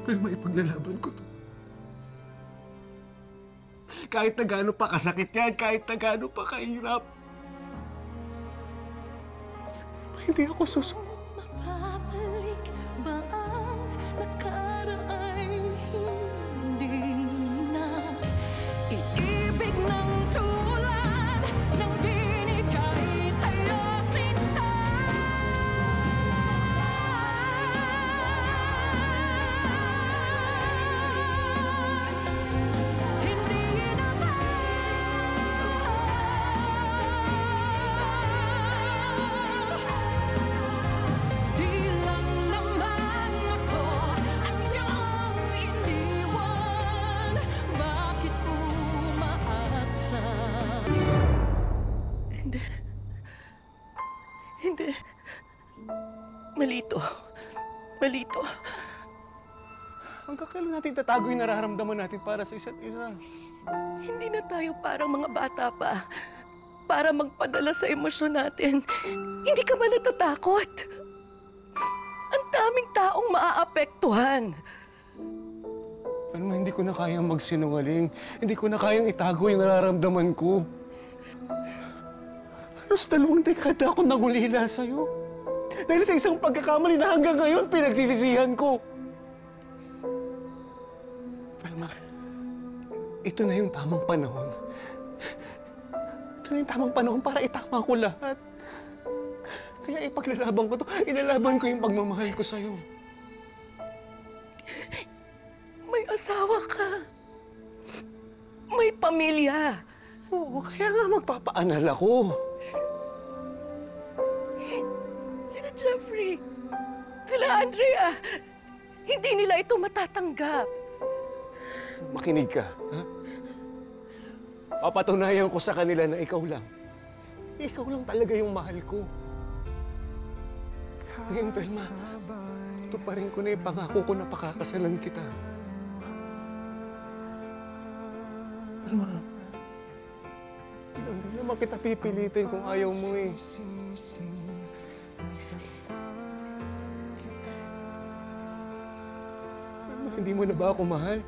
Pero may ipaglalaban ko to. Kahit na gaano pa kasakit yan, kahit na gaano pa kahirap. Hindi ako susunod. Mapapalik ba ang nakaraang hindi na iibig ng tulad ng binigay sa'yo sinta? Hindi na ba di lang naman ako ang iyong iniwan? Bakit umaasa? Hindi. Hindi. Malito. Malito. Hanggang kailan natin tatago yung nararamdaman natin para sa isa't isa? Hindi na tayo parang mga bata pa para magpadala sa emosyon natin. Hindi ka ba natatakot? Ang daming taong maaapektuhan. Pero hindi ko na kayang magsinungaling. Hindi ko na kayang itago yung nararamdaman ko. Halos 2 dekada ako nangulila sa'yo. Dahil sa isang pagkakamali na hanggang ngayon pinagsisisihan ko. Velma, ito na yung tamang panahon. Ito na yung tamang panahon para itama ko lahat. Kaya ipaglalaban ko to. Ilalaban ko yung pagmamahal ko sa'yo. May asawa ka. May pamilya. Oo, kaya nga magpapaanal ako. Sila Jeffrey, sila Andrea, hindi nila ito matatanggap. Makinig ka, ha? Papatunayan ko sa kanila na ikaw lang. Ikaw lang talaga yung mahal ko. Ngayon, Velma, tuparin ko na yung pangako ko na pakakasalan kita. Velma, hindi naman kita pipilitin kung ayaw mo eh. Velma, hindi mo na ba ako mahal?